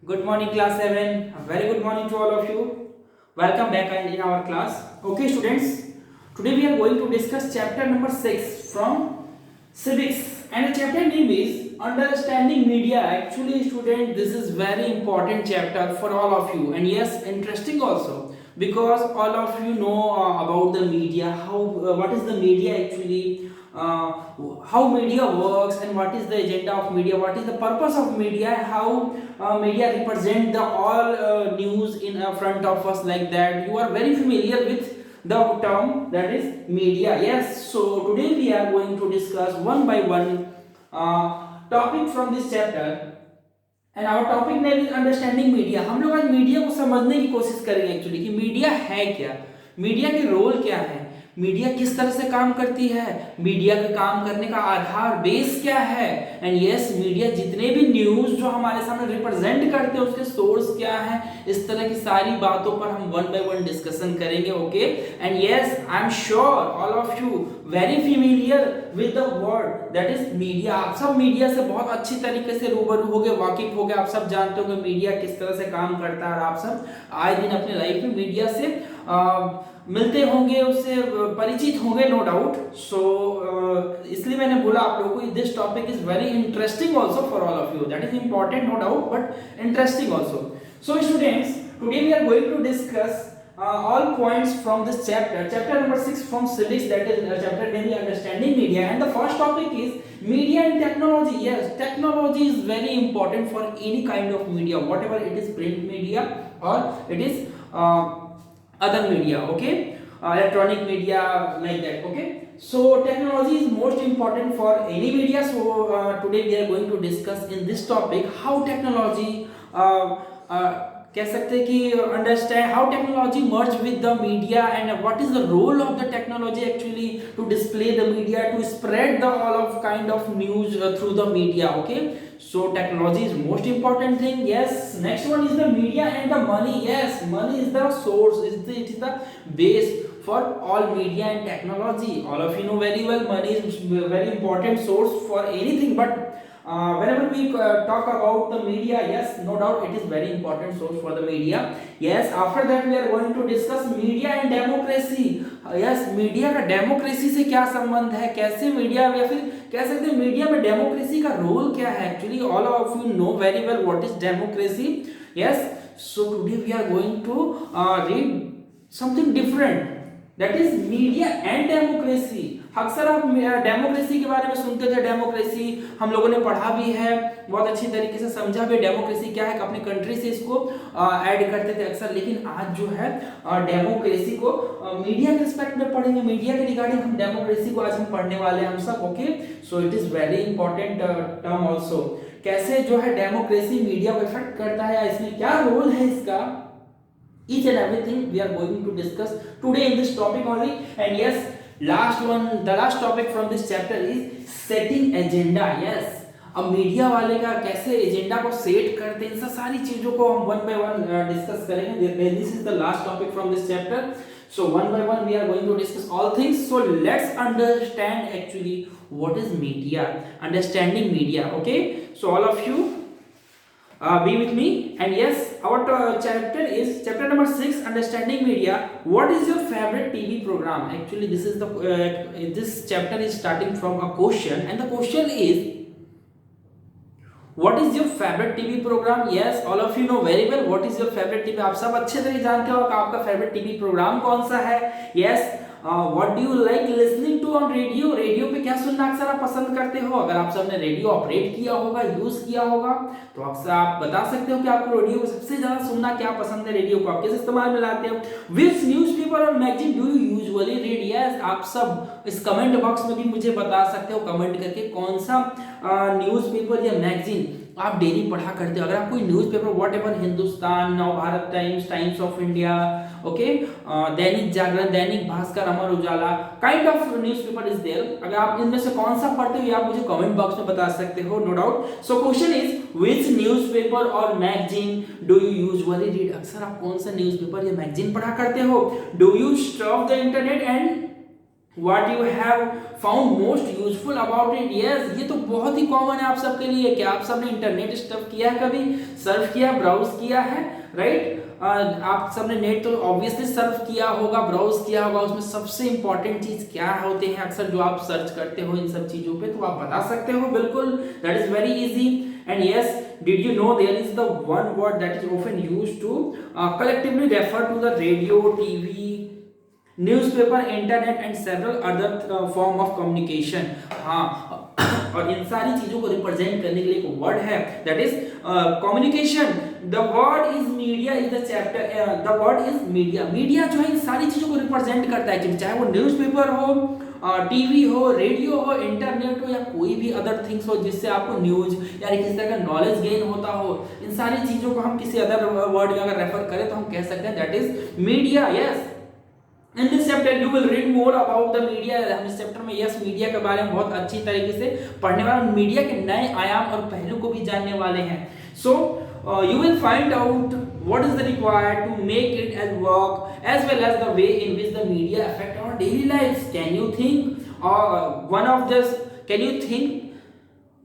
Good morning, class 7. A very good morning to all of you. Welcome back in our class. Okay, students. Today we are going to discuss chapter number 6 from civics, and the chapter name is understanding media. Actually, student, this is very important chapter for all of you, and yes, interesting also because all of you know about the media. How what is the media actually? How media works and what is the agenda of media, what is the purpose of media, how media represent the all news in front of us, like that you are very familiar with the term that is media. Yes, so today we are going to discuss one by one topic from this chapter, and our topic name is understanding media. हम लोग आज media को समझने की कोशिश करेंगे actually कि media है क्या, मीडिया के रोल क्या है, मीडिया किस तरह से काम करती है, मीडिया के काम करने का आधार बेस क्या है, एंड यस मीडिया जितने भी न्यूज जो हमारे सामने रिप्रेजेंट करते हैं उसके सोर्स क्या है, इस तरह की सारी बातों पर हम वन बाय वन डिस्कशन करेंगे। Okay, and yes I am sure all of you very familiar with the word that is media. आप सब मीडिया से बहुत अच्छी तरीके से रूबरू हो गए, वाकिफ हो गए, आप सब जानते हो कि मीडिया किस तरह से काम करता है, और आप सब आए दिन अपने लाइफ में मीडिया से मिलते होंगे, उससे परिचित होंगे, नो डाउट। सो इसलिए मैंने बोला आप लोगों को this topic is very interesting also for all of you, that is important no doubt but interesting also. So students, today we are going to discuss all points from this chapter number 6 from civics, that is chapter name understanding media, and the first topic is media and technology. Yes, technology is very important for any kind of media, whatever it is, print media or it is other media, okay, electronic media, like that. Okay, so technology is most important for any media. So today we are going to discuss in this topic how technology कह सकते हैं कि understand how technology merge with the media and what is the role of the technology actually to display the media, to spread the all of kind of news through the media. Okay, so technology is most important thing. Yes, next one is the media and the money. Yes, money is the source, it is the base for all media and technology. All of you know very well money is very important source for anything, but whenever we talk about the media, yes, no doubt it is very important source for the media. Yes, after that we are going to discuss media and democracy. Yes, media का democracy से क्या संबंध है, कैसे media, या फिर कह सकते हैं मीडिया में डेमोक्रेसी का रोल क्या है। Actually all of you know very well what is democracy. Yes, so today we are going to read something different, that is media and democracy. अक्सर आप डेमोक्रेसी के बारे में सुनते थे, डेमोक्रेसी हम लोगों ने पढ़ा भी है, बहुत अच्छी तरीके से समझा भी डेमोक्रेसी क्या है, अपने कंट्री से इसको ऐड करते थे अक्सर। लेकिन आज जो है डेमोक्रेसी को मीडिया के रिस्पेक्ट में पढ़ेंगे, मीडिया के रिगार्डिंग हम डेमोक्रेसी को आज हम पढ़ने वाले हैं हम सब। Okay, so it is very important term also, कैसे जो है डेमोक्रेसी मीडिया को इफेक्ट करता है, इसमें क्या रोल है इसका, each and everything we are going to discuss today in this topic only. And yes, the last topic from this chapter is setting agenda. Yes, अब मीडिया वाले का कैसे एजेंडा को सेट करते हैं, इन सारी चीजों को हम वन बाय वन डिस्कस करेंगे। This is the last topic from this chapter, so one by one we are going to discuss all things. So let's understand actually what is media, understanding media. Okay, so all of you be with me, and yes, our chapter is chapter number 6, understanding media. What is your favorite TV program? Actually this is the this chapter is starting from a question, and the question is what is your favorite TV program? Yes, all of you know very well what is your favorite TV. आप सब अच्छे तरह जानते हो कि आपका favourite TV programme कौन सा है। Yes, what do you like listening to on radio, radio पे क्या सुनना अक्सर आप पसंद करते हो। अगर आप सबने रेडियो ऑपरेट किया होगा, यूज किया होगा, तो अक्सर आप बता सकते हो कि आपको रेडियो को सबसे ज्यादा सुनना क्या पसंद है, रेडियो को आप किस इस्तेमाल में लाते हो। विच न्यूज़पेपर और magazine do you usually read. Yes, आप सब इस कमेंट बॉक्स में भी मुझे बता सकते हो कमेंट करके कौन सा न्यूज़पेपर या मैगजीन आप डेली पढ़ा करते हो। अगर आप कोई newspaper what ever, Hindustan, Nav Bharat Times, Times of India, okay, Dainik Jagran, Dainik Bhaskar, Amar Ujala, kind of newspaper is there, अगर आप इनमें से कौन सा पढ़ते हो ये आप मुझे कमेंट बॉक्स में बता सकते हो, no doubt. So question is which newspaper और magazine do you usually read. अक्सर आप कौन सा न्यूज़पेपर या मैगजीन पढ़ा करते हो। Do you Surf the internet and What you have found most useful about it? Yes, ये तो बहुत ही कॉमन है आप सबके लिए। क्या आप सबने इंटरनेट स्टफ किया है, कभी सर्फ किया, ब्राउज किया है, राइट? आप सबने नेट तो ऑब्वियसली सर्फ किया होगा, ब्राउज किया होगा। उसमें सबसे इंपॉर्टेंट चीज क्या होते हैं अक्सर जो आप सर्च करते हो इन सब चीजों पे, तो आप बता सकते हो बिल्कुल। That is very easy. And yes, did you know there is the one word that is often used to collectively refer to the radio, TV, newspaper, internet and several other form of communication? हाँ, और इन सारी चीजों को represent करने के लिए एक word है, that is communication. The word is media is the chapter, the word is media. Media जो है इन सारी चीजों को रिप्रेजेंट करता है, चाहे वो न्यूज़पेपर हो, टीवी हो, रेडियो हो, इंटरनेट हो या कोई भी अदर थिंग्स हो जिससे आपको न्यूज या किसी तरह का नॉलेज गेन होता हो। इन सारी चीजों को हम किसी अदर वर्ड में अगर रेफर करें तो हम कह सकते हैं that is media. Yes, in this chapter you will read more about the media. हम इस चैप्टर में यस मीडिया के बारे में बहुत अच्छी तरीके से पढ़ने वाले, मीडिया के नए आयाम और पहलू को भी जानने वाले हैं। सो you will find out what is the required to make it as work as well as the way in which the media affect our daily lives. Can you think can you think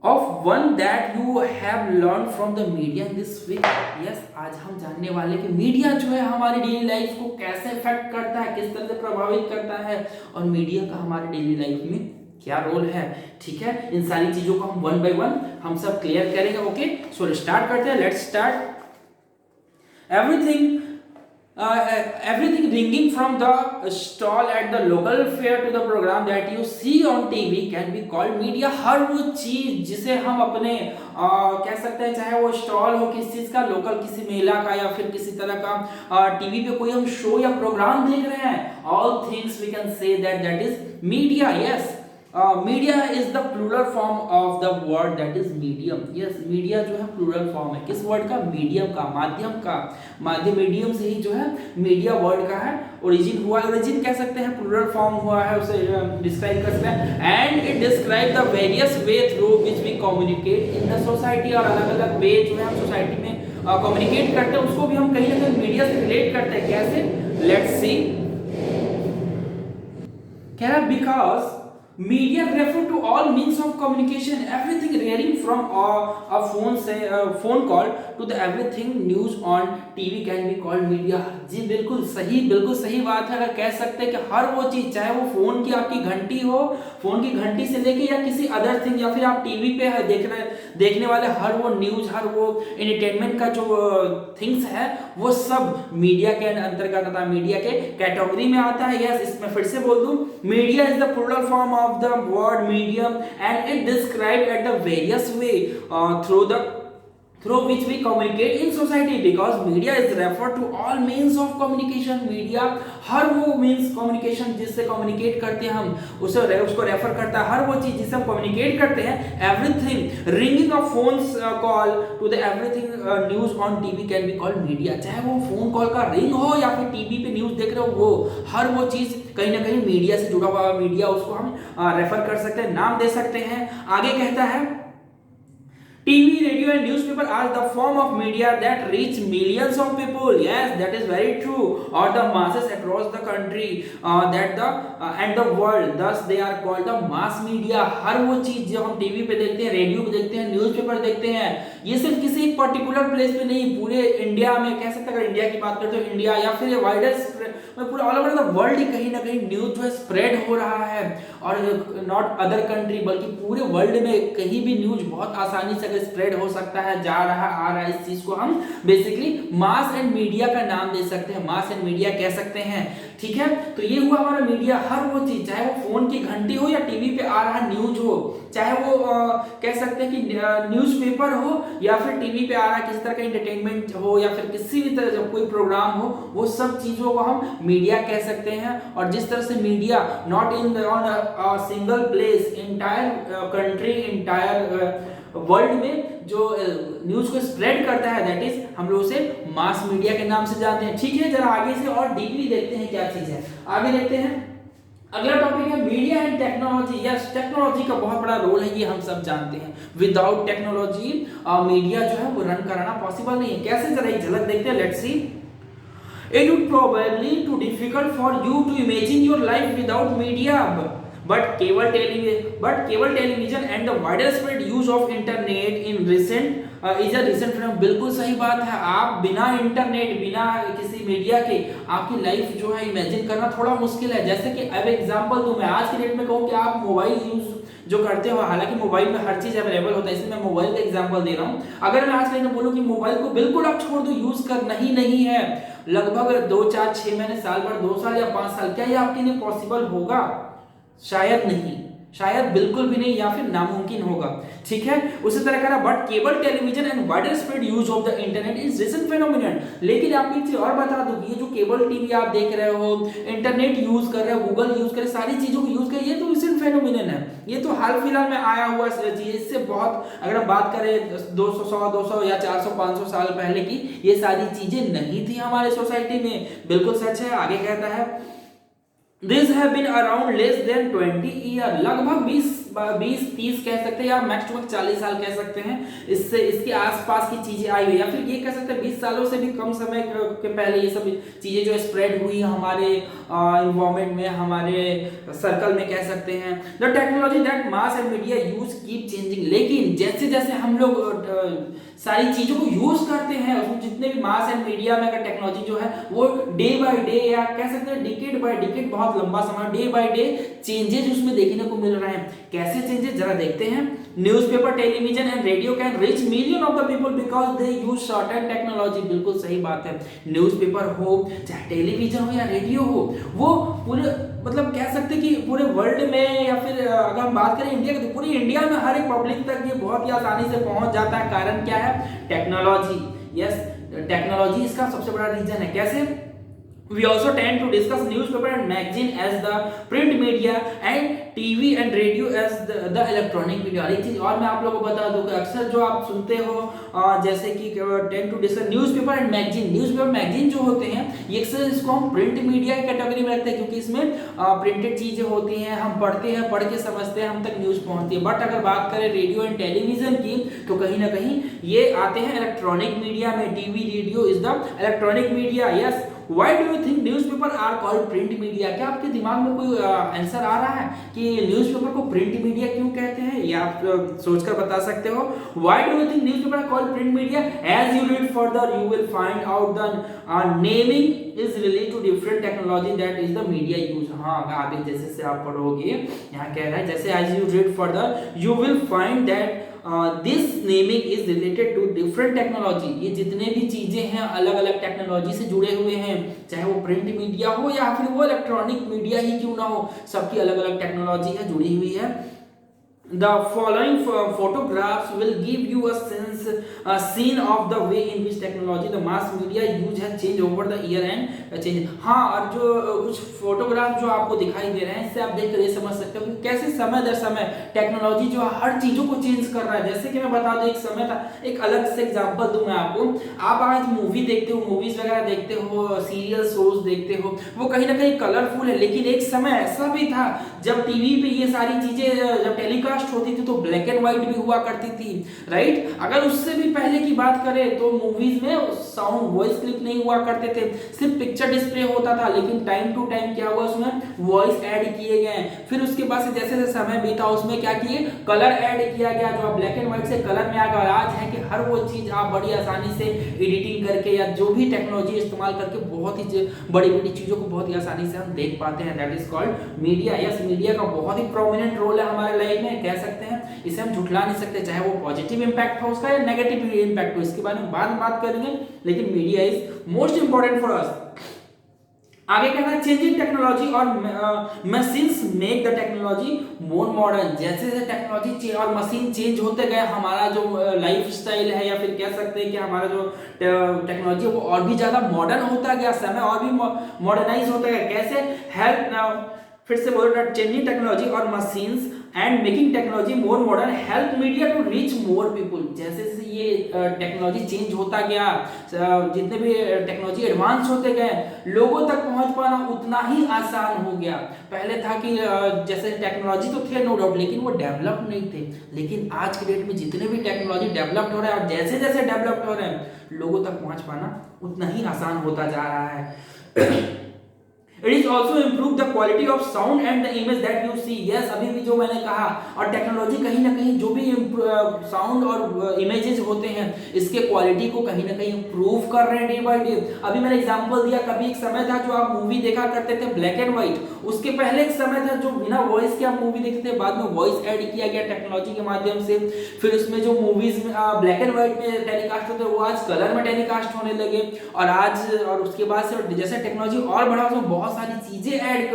of one that you have learned from the media in this week? Yes, आज हम जानने वाले कि media जो है हमारी daily life को कैसे इफेक्ट करता है, किस तरह से प्रभावित करता है और मीडिया का हमारे डेली लाइफ में क्या रोल है। ठीक है, इन सारी चीजों को हम वन बाय वन हम सब क्लियर करेंगे। ओके, सो स्टार्ट करते हैं। Let's start. Everything ringing from the stall at the local fair to the program that you see on TV can be called media। हर वो चीज जिसे हम अपने कह सकते हैं, चाहे वो स्टॉल हो किस चीज का, लोकल किसी मेला का या फिर किसी तरह का टीवी पे कोई हम शो या प्रोग्राम देख रहे हैं, all things we can say that is media. Yes, media is the plural form of the word that is medium. Yes, media जो है प्लूरल फॉर्म है किस वर्ड का? मीडियम का, माध्यम का। माध्यम, मीडियम से ही जो है मीडिया वर्ड का है ओरिजिन हुआ। ओरिजिन कह सकते हैं, प्लूरल फॉर्म हुआ है, उसे डिस्क्राइब कर सकते हैं। And it describe the various way through which we communicate in the society. और अलग अलग वे जो है हम सोसाइटी में कम्युनिकेट करते हैं उसको भी हम कहीं ना कहीं मीडिया से रिलेट करते हैं। कैसे? Let's see. क्या? Because media refer to all means of communication, everything ranging from a phone call to the everything news on TV can be called media। जी बिल्कुल सही बात है। अगर कह सकते हैं कि हर वो चीज, चाहे वो फोन की आपकी घंटी हो, फोन की घंटी से लेके या किसी अदर थिंग, या फिर आप टीवी पे देखने वाले हर वो न्यूज, हर वो एंटरटेनमेंट का जो थिंग्स है, वो सब मीडिया के अंतर्गत आता है, मीडिया के कैटेगरी में आता है। यस, इसमें फिर से बोल दूं, media is the plural form of the word medium and it described at the various way through which we communicate in society, because media is referred to all means of communication। media हर वो means communication जिससे communicate करते हैं हम, उसको refer करता है। हर वो चीज जिससे हम communicate करते हैं, everything ringing of phones call to the everything news on TV can be called media। चाहे वो फोन कॉल का रिंग हो या फिर टीवी पे न्यूज देख रहे हो, वो हर वो चीज कहीं ना कहीं मीडिया से जुड़ा हुआ मीडिया, उसको हम रेफर कर सकते हैं, नाम दे सकते हैं। आगे कहता है, TV, radio and newspaper are the form of media that reach millions of people। Yes, that is very true। or the masses across the country and the world, thus they are called the mass media। हर वो चीज जो हम TV पे देखते हैं, radio पे देखते हैं, न्यूज़पेपर देखते हैं, ये सिर्फ किसी एक पर्टिकुलर प्लेस पे नहीं, पूरे इंडिया में कह सकते हैं। अगर इंडिया की बात करते हो, इंडिया या फिर वाइडर पूरा ऑल ओवर द वर्ल्ड ही कहीं ना कहीं न्यूज जो है स्प्रेड हो रहा है। और नॉट अदर कंट्री, बल्कि पूरे वर्ल्ड में कहीं भी न्यूज बहुत आसानी से स्प्रेड हो सकता है, जा रहा आ रहा है। इस चीज को हम बेसिकली मास एंड मीडिया का नाम दे सकते हैं, मास एंड मीडिया कह सकते हैं। ठीक है, तो ये हुआ हमारा मीडिया। हर वो चीज, चाहे वो फोन की घंटी हो या टीवी पे आ रहा न्यूज हो, चाहे वो कह सकते हैं कि न्यूज़पेपर हो या फिर टीवी पे आ रहा किसी तरह का एंटरटेनमेंट हो या फिर किसी भी तरह जब कोई प्रोग्राम हो, वो सब चीजों को हम मीडिया कह सकते हैं। और जिस तरह से media not in on a single place, entire country, entire world में जो न्यूज को स्प्रेड करता है, दैट इज हम लोग उसे मास मीडिया के नाम से जानते हैं। ठीक है, जरा आगे से और डीपली देखते हैं क्या चीज है। आगे देखते हैं, अगला टॉपिक है media and technology. Yes, technology का बहुत बड़ा रोल है, ये हम सब जानते हैं। विदाउट टेक्नोलॉजी मीडिया जो है वो रन कराना पॉसिबल नहीं है। कैसे, जरा एक झलक देखते हैं। Let's see. It would probably too difficult for you to imagine your life without media. Cable television and the widespread use of internet in recent is a recent film. बिल्कुल सही बात है। आप बिना इंटरनेट, बिना किसी मीडिया के आपकी लाइफ जो है इमेजिन करना थोड़ा मुश्किल है। जैसे कि अब एग्जांपल दूं मैं, आज के डेट में कहूं कि आप मोबाइल यूज जो करते हो, हालांकि मोबाइल में हर चीज अवेलेबल होता है, इसलिए मैं मोबाइल का एग्जांपल दे रहा हूं। अगर मैं आज के डेट में बोलूं कि मोबाइल को बिल्कुल आप छोड़ दो, यूज करना ही नहीं है लगभग 2 4 6 महीने, साल भर, 2 साल या 5 साल, क्या ये आपके लिए पॉसिबल होगा? शायद नहीं, शायद बिल्कुल भी नहीं, या फिर नामुमकिन होगा। ठीक है, उसी तरह कह रहा but cable television and wider spread use of the internet is recent phenomenon. लेकिन आपको एक चीज और बता दूं कि ये जो केबल टीवी आप देख रहे हो, इंटरनेट यूज कर रहे हो, गूगल यूज कर रहे, सारी चीजों को यूज कर, ये तो रिसेंट फेनोमेनन है। ये तो हाल फिलहाल में आया हुआ चीज। इससे बहुत, अगर हम बात करें 200 100 200 या 400 500 साल पहले की, ये सारी चीजें नहीं थी हमारे सोसाइटी में। बिल्कुल सच है। आगे कहता है These have been around less than 20 year, लगभग 20-30 कह सकते हैं, या मैक्सिमम 40 साल कह सकते हैं। इससे इसके आसपास की चीजें आई हुई, या फिर ये कह सकते हैं 20 सालों से भी कम समय के पहले ये सब चीजें जो स्प्रेड हुई हमारे इन्वायरमेंट में, हमारे सर्कल में कह सकते हैं। The technology that mass and media use keep changing. लेकिन जैसे जैसे हम लोग सारी चीजों को यूज करते हैं, उसमें जितने भी मास एंड मीडिया में का टेक्नोलॉजी जो है वो डे बाय डे, या कह सकते हैं डिकेड बाय डिकेड, बहुत लंबा समय, डे बाय डे चेंजेस उसमें देखने को मिल रहे हैं। कैसे चेंजेस जरा देखते हैं। Newspaper, television and radio can reach million of the people because they use certain technology. बिल्कुल सही बात है। न्यूज़पेपर हो, चाहे टेलीविजन हो या रेडियो हो, वो पूरे, मतलब कह सकते हैं कि पूरे वर्ल्ड में, या फिर अगर हम बात करें इंडिया की, तो पूरी इंडिया में हर एक पब्लिक तक ये बहुत ही आसानी से पहुंच जाता है। कारण क्या है? टेक्नोलॉजी। यस, टेक्नोलॉजी इसका सबसे बड़ा रीजन है। कैसे? We also tend to discuss newspaper and magazine as the print media and TV and radio as the electronic media। एक चीज और मैं आप लोगों को बता दूं कि अक्सर जो आप सुनते हो जैसे कि tend to discuss newspaper and magazine. Newspaper magazine जो होते हैं ये अक्सर इसको हम प्रिंट मीडिया की कैटेगरी में रखते हैं, क्योंकि इसमें प्रिंटेड चीजें होती हैं, हम पढ़ते हैं, पढ़ के समझते हैं, हम तक न्यूज़ पहुंचती है। बट अगर बात करें रेडियो एंड टेलीविजन की, तो कहीं ना कहीं ये आते हैं इलेक्ट्रॉनिक मीडिया में। TV, radio is the electronic media. Yes, Why do you think newspaper are called print media? क्या आपके दिमाग में कोई आंसर आ रहा है कि न्यूज़पेपर को प्रिंट मीडिया क्यों कहते हैं? ये आप सोचकर बता सकते हो। Why do you think newspaper are called print media? As you read further, you will find out the naming is related to different technology that is the media use। हाँ, आगे जैसे से आप पढ़ोगे, यहाँ कह रहा है जैसे as you read further, you will find that this naming is related to different technology. ये जितने भी चीजें हैं अलग अलग टेक्नोलॉजी से जुड़े हुए हैं, चाहे वो प्रिंट मीडिया हो या फिर वो इलेक्ट्रॉनिक मीडिया ही क्यों ना हो, सबकी अलग अलग टेक्नोलॉजी है, जुड़ी हुई है। The following photographs will give you a scene of the way in which technology the mass media use has changed over the year and change। हाँ, और जो कुछ फोटोग्राफ जो आपको दिखाई दे रहे हैं, इससे आप देखकर ये समझ सकते हो कि कैसे समय दर समय टेक्नोलॉजी जो हर चीजों को चेंज कर रहा है। जैसे कि मैं बता दूं, एक समय था, एक अलग से एग्जांपल दूं मैं आपको। आप आज मूवी देखते हो, मूवीज वगैरह देखते हो, सीरियल शोज देखते हो, वो कहीं ना कहीं कलरफुल है। लेकिन एक समय ऐसा भी था जब टीवी पे ये सारी चीजें जब टेलीकास्ट होती थी तो ब्लैक एंड व्हाइट भी हुआ करती थी, राइट। अगर उससे भी पहले की बात करें तो मूवीज में साउंड वॉइस क्लिप नहीं हुआ करते थे, सिर्फ पिक्चर डिस्प्ले होता था। लेकिन टाइम टू टाइम क्या हुआ, उसमें वॉइस ऐड किए गए। फिर उसके बाद से जैसे जैसे समय बीता उसमें क्या किए, कलर ऐड किया गया, जो ब्लैक एंड व्हाइट से कलर में आ गया। आज है कि हर वो चीज आप बड़ी आसानी से एडिटिंग करके या जो भी टेक्नोलॉजी इस्तेमाल करके बहुत ही बड़ी बड़ी चीजों को बहुत ही आसानी से हम देख पाते हैं। That is called media. Yes, media का बहुत ही प्रोमिनेंट रोल है हमारे लाइफ में, कह सकते हैं, इसे हम झुठला नहीं सकते, चाहे वो पॉजिटिव इंपैक्ट हो उसका या नेगेटिव इंपैक्ट हो, इसके बारे में बाद में बात करेंगे। लेकिन media is most important for us. आगे कहता है चेंजिंग टेक्नोलॉजी और machines make the technology more modern. जैसे जैसे टेक्नोलॉजी और मशीन चेंज होते गए, हमारा जो लाइफ स्टाइल है या फिर कह सकते हैं कि हमारा जो टेक्नोलॉजी वो और भी ज्यादा मॉडर्न होता गया, समय और भी मॉडर्नाइज होता गया। कैसे? हेल्प, फिर से बोल रहा, चेंजिंग टेक्नोलॉजी और machines and making technology more modern help media to reach more people. जैसे जैसे ये टेक्नोलॉजी चेंज होता गया, जितने भी टेक्नोलॉजी एडवांस होते गए, लोगों तक पहुंच पाना उतना ही आसान हो गया। पहले था कि जैसे टेक्नोलॉजी तो थे नो डाउट, लेकिन वो डेवलप नहीं थे। लेकिन आज के डेट में जितने भी टेक्नोलॉजी डेवलप्ड हो रहा है और जैसे जैसे डेवलप्ड हो रहे हैं, लोगों तक पहुंच पाना उतना ही आसान होता जा रहा है। It is also improve the quality of sound and the image that you see. Yes, अभी भी जो मैंने कहा, और टेक्नोलॉजी कहीं ना कहीं जो भी साउंड और इमेजेस होते हैं, इसके क्वालिटी को कहीं ना कहीं इम्प्रूव कर रहे हैं डे बाय डे। अभी मैंने एग्जांपल दिया, कभी एक समय था जो आप मूवी देखा करते थे ब्लैक एंड व्हाइट, उसके पहले एक समय था जो बिना वॉइस के आप मूवी देखते थे, बाद में वॉइस ऐड किया गया टेक्नोलॉजी के माध्यम से। फिर उसमें जो मूवीज में ब्लैक एंड व्हाइट में टेलीकास्ट होते वो आज कलर में टेलीकास्ट होने लगे। और उसके बाद से जैसे टेक्नोलॉजी और बढ़ा, उसमें बहुत सारी चीजें ऐड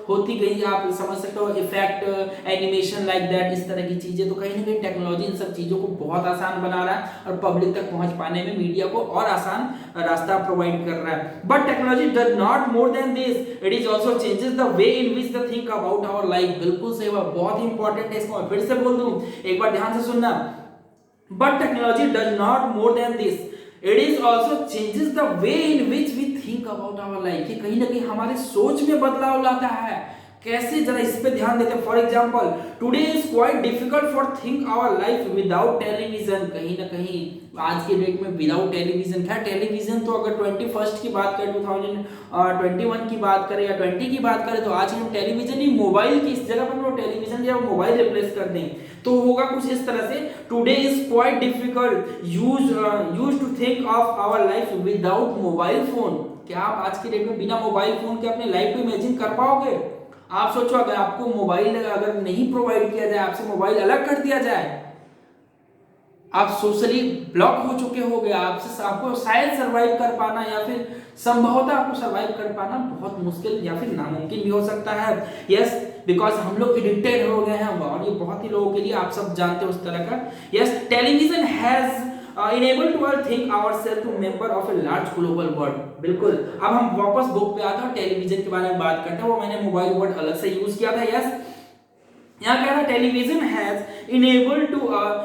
होती गई, आप समझ सकते हो, इफेक्ट, एनिमेशन लाइक दैट, इस तरह की चीजें। तो कहीं ना कहीं टेक्नोलॉजी इन सब चीजों को बहुत आसान बना रहा है और पब्लिक तक पहुंच पाने में मीडिया को और आसान रास्ता प्रोवाइड कर रहा है। But technology does not more than this, it is also changes the way in which the think about our life. बिल्कुल सही बात, बहुत ही इंपॉर्टेंट है, इसको मैं फिर से बोल दूं, एक बार ध्यान से सुनना। But technology does not more than this, it is also changes the way in which we think about our life. ये कहीं ना कहीं हमारे सोच में बदलाव लाता है। कैसे, जरा इस पे ध्यान देते हैं। For example, today is quite difficult for think our life without television. कहीं ना कहीं आज के डेट में विदाउट टेलीविजन, क्या टेलीविजन तो अगर 21st की बात करें, 2021 की बात करें या 20 की बात करें, तो आज हम टेलीविजन ही, मोबाइल की इस जगह पर हम लोग टेलीविजन या मोबाइल रिप्लेस कर दें तो होगा कुछ इस तरह से, today is quite difficult use to think of our life without mobile phone. क्या आप आज के डेट में बिना मोबाइल फोन के अपने लाइफ को इमेजिन कर पाओगे? आप सोचो, अगर आपको मोबाइल अगर नहीं प्रोवाइड किया जाए, आपसे मोबाइल अलग कर दिया जाए, आप सोशली ब्लॉक हो चुके होगे, आपको शायद सरवाइव कर पाना या फिर संभवतः आपको सरवाइव कर पाना बहुत मुश्किल या फिर नामुमकिन भी हो सकता है। यस, बिकॉज हम लोग एडिक्टेड हो गए हैं, और ये बहुत ही लोगों के लिए, आप सब जानते हो उस तरह का। Yes, television has enabled to think ourselves to member of a large global world। बिल्कुल, अब हम वापस बुक पे आते हैं और टेलीविजन के बारे में बात करते हैं। वो मैंने मोबाइल वर्ड अलग से यूज किया था। यस, यहाँ कह रहा है television has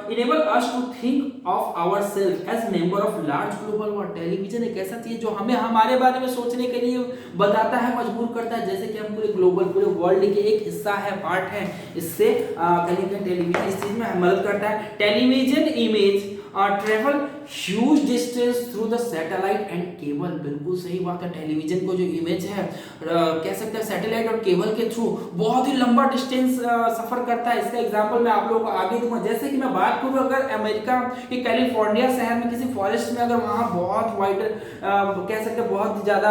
enable us to think of ourselves as member of large global world। Television एक ऐसा चीज जो हमें हमारे बारे में सोचने के लिए बताता है, मजबूर करता है, जैसे कि हम पूरे वर्ल्ड के एक हिस्सा है, पार्ट है। इससे कहीं ना कहीं टेलीविजन इस चीज में मदद करता है। Television image travel huge distance through the satellite and cable. बिल्कुल सही बात है, टेलीविजन को जो इमेज है, कह सकते हैं सैटेलाइट और केबल के थ्रू बहुत ही लंबा डिस्टेंस सफर करता है। इसका एग्जांपल मैं आप लोगों को आगे दूंगा। जैसे कि मैं बात करूं, अगर अमेरिका के कैलिफोर्निया शहर में किसी फॉरेस्ट में अगर वहां बहुत कह सकते हैं बहुत ज्यादा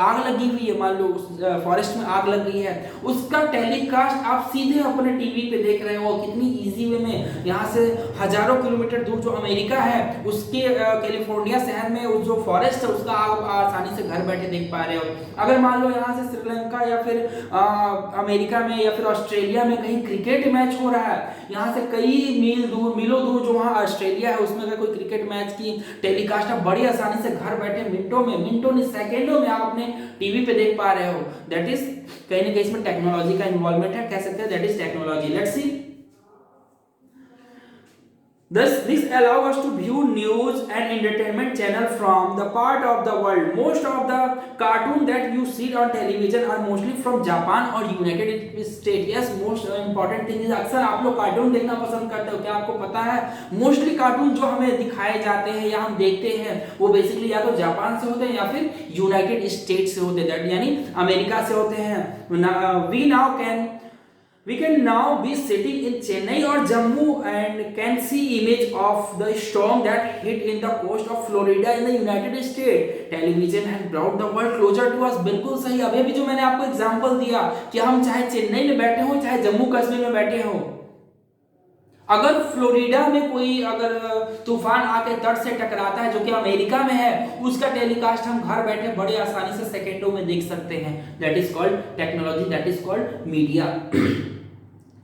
आग लगी हुई है, मान लो उस फॉरेस्ट में आग लग गई है, उसका टेलीकास्ट आप सीधे अपने टीवी पे देख रहे हो, कितनी इजी वे में। यहाँ से हजारों किलोमीटर दूर जो अमेरिका है, उसके कैलिफोर्निया शहर में उस जो फॉरेस्ट है, उसका आप आसानी से घर बैठे देख पा रहे हो। अगर मान लो यहाँ से श्रीलंका या फिर अमेरिका में या फिर ऑस्ट्रेलिया में कहीं क्रिकेट मैच हो रहा है, यहाँ से कई मीलों दूर जो वहाँ ऑस्ट्रेलिया है, उसमें अगर कोई क्रिकेट मैच की टेलीकास्ट आप बड़ी आसानी से घर बैठे मिनटों नहीं सेकेंडों में आप अपने टीवी पे देख पा रहे हो। दैट इज कहीं ना कहीं इसमें टेक्नोलॉजी का इन्वॉल्वमेंट है, कह सकते हैं that is technology. Let's see, thus this allow us to view news and entertainment channel from the part of the world. Most of the cartoon that you see on television are mostly from Japan or United States। yes, most important thing is, अक्सर आप लोग cartoon देखना पसंद करते हो। क्या आपको पता है मोस्टली कार्टून जो हमें दिखाए जाते हैं या हम देखते हैं, वो बेसिकली या तो जापान से होते हैं या फिर यूनाइटेड स्टेट से होते हैं, यानी अमेरिका से होते हैं। We can now be sitting in Chennai or Jammu and can see image of the storm that hit in the coast of Florida in the United States। Television has brought the world closer to us। बिल्कुल सही। अभी भी जो मैंने आपको example दिया कि हम चाहे चेन्नई में बैठे हो, चाहे जम्मू कश्मीर में बैठे हो, अगर फ्लोरिडा में कोई अगर तूफान आके तट से टकराता है जो कि अमेरिका में है, उसका टेलीकास्ट हम घर बैठे बड़े आसानी से सेकेंडों में देख सकते हैं। That is called technology, that is called media.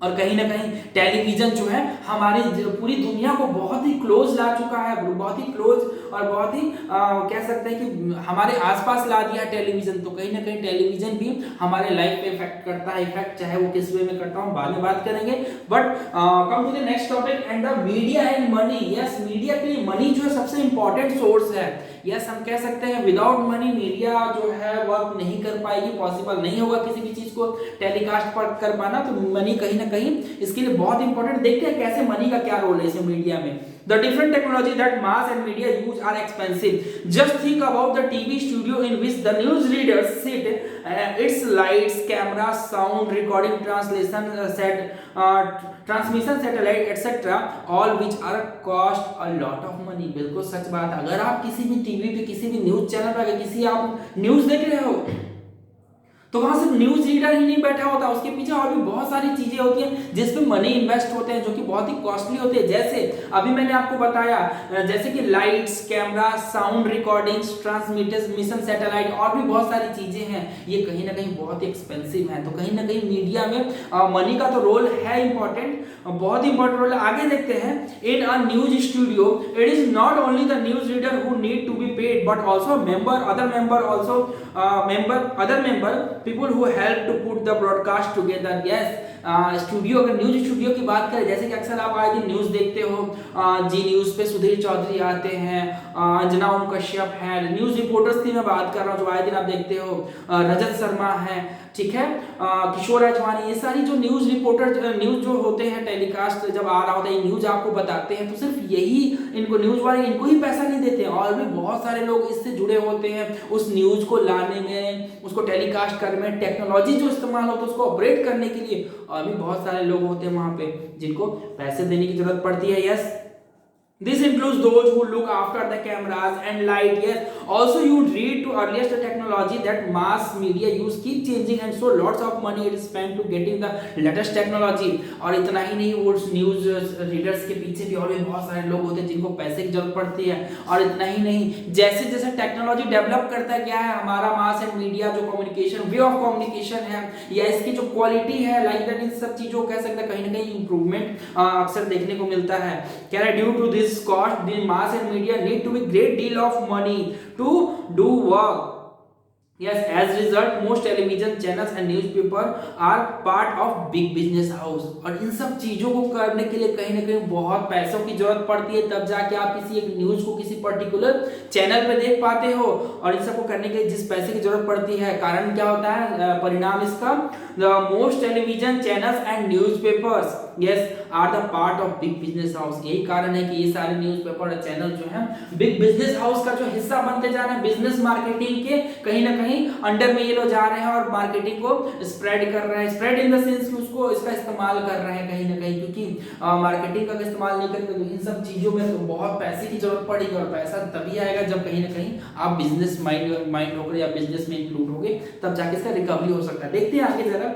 और कहीं ना कहीं टेलीविजन जो है हमारी पूरी दुनिया को बहुत ही क्लोज ला चुका है, बहुत ही क्लोज और बहुत ही कह सकते हैं कि हमारे आसपास ला दिया टेलीविजन। तो कहीं ना कहीं टेलीविजन भी हमारे लाइफ पे इफेक्ट करता है, इफेक्ट चाहे वो किस वे में करता हूँ बाद में बात करेंगे। But come to the next topic and the media and money. Yes, media के लिए मनी जो है सबसे इंपॉर्टेंट सोर्स है। यस, हम कह सकते हैं विदाउट मनी मीडिया जो है वर्क नहीं कर पाएगी, पॉसिबल नहीं होगा किसी भी चीज को टेलीकास्ट पर कर पाना। तो मनी कहीं ना कहीं इसके लिए बहुत इंपॉर्टेंट। देखते हैं कैसे मनी का क्या रोल है इस मीडिया में। The different technology that mass and media use are expensive. Just think about the TV studio in which the newsreaders sit. Its lights, cameras, sound, recording, translation, transmission, satellite, etc. All which are cost a lot of money. बिल्कुल सच बात है। अगर आप किसी भी TV पे, किसी भी न्यूज चैनल पे, अगर किसी आप न्यूज देख रहे हो तो वहां सिर्फ न्यूज रीडर ही नहीं बैठा होता, उसके पीछे और भी बहुत सारी चीजें होती हैं जिसपे मनी इन्वेस्ट होते हैं, जो कि बहुत ही कॉस्टली होते हैं। जैसे अभी मैंने आपको बताया, जैसे कि lights, camera, sound recordings, transmission, satellite और भी बहुत सारी चीजें हैं, ये कहीं ना कहीं बहुत ही एक्सपेंसिव है। तो कहीं ना कहीं मीडिया में मनी का तो रोल है इंपॉर्टेंट, बहुत ही इंपॉर्टेंट रोल है। आगे देखते हैं, in a news studio it is not only the news reader who need to be paid but also other member people who help to put the broadcast together. Yes, studio, अगर news studio की बात करें, जैसे कि अक्सर आप आए दिन न्यूज देखते हो, जी न्यूज पे सुधीर चौधरी आते हैं, अंजना ओम कश्यप है, न्यूज रिपोर्टर्स की मैं बात कर रहा हूँ जो आए दिन आप देखते हो, रजत शर्मा है, ठीक है, किशोर अजवानी, ये सारी जो न्यूज रिपोर्टर न्यूज जो होते हैं टेलीकास्ट जब आ रहा होता है न्यूज आपको बताते हैं, तो सिर्फ यही इनको न्यूज वाले इनको ही पैसा नहीं देते हैं, और भी बहुत सारे लोग इससे जुड़े होते हैं उस न्यूज को लाने में, उसको टेलीकास्ट करने में, टेक्नोलॉजी जो इस्तेमाल होता है उसको ऑपरेट करने के लिए, और भी बहुत सारे लोग होते हैं वहां पे जिनको पैसे देने की जरूरत पड़ती है। Yes, this includes those who look after the cameras and light. Yes, also you read to earliest the technology that mass media use keep changing and so lots of money is spent to getting the latest technology. और इतना ही नहीं, वो news readers के पीछे भी और भी बहुत सारे लोग होते हैं जिनको पैसे की जरूरत पड़ती है। और इतना ही नहीं, जैसे जैसे टेक्नोलॉजी डेवलप करता गया है, हमारा मास एंड मीडिया जो कम्युनिकेशन, वे ऑफ कम्युनिकेशन है या इसकी जो क्वालिटी है, लाइक दैट, इन सब चीजों कह सकते हैं कहीं ना कहीं इंप्रूवमेंट अक्सर देखने को मिलता है। क्या है, due to this cost, the mass and media need to be great deal of money to do work. Yes, as result most television channels and newspaper are part of big business house. और इन सब चीजों को करने के लिए कहीं ना कहीं बहुत पैसों की जरूरत पड़ती है, तब जाके आप किसी एक न्यूज को किसी पर्टिकुलर चैनल पे देख पाते हो। और इन सबको करने के लिए जिस पैसे की जरूरत पड़ती है, कारण क्या होता है, परिणाम इसका, the most television channels and newspapers yes are the part of big business house. यही कारण है कि ये सारे न्यूज़पेपर और चैनल जो हैं बिग बिजनेस हाउस का जो हिस्सा बनते जा रहे हैं, बिजनेस मार्केटिंग के कहीं ना कहीं अंडर में ये लोग जा रहे हैं और मार्केटिंग को स्प्रेड कर रहे हैं, स्प्रेड इन द सेंस कि उसको इसका इस्तेमाल कर रहे हैं कहीं ना कहीं, क्योंकि मार्केटिंग का इस्तेमाल नहीं करेंगे तो इन सब चीजों में तो बहुत पैसे की जरूरत पड़ेगी, और पैसा तभी आएगा जब कहीं ना कहीं आप बिजनेस माइंड होकर या बिजनेस में इंक्लूड होगे, तब जाके इसका रिकवरी हो सकता है। देखते हैं आगे जरा।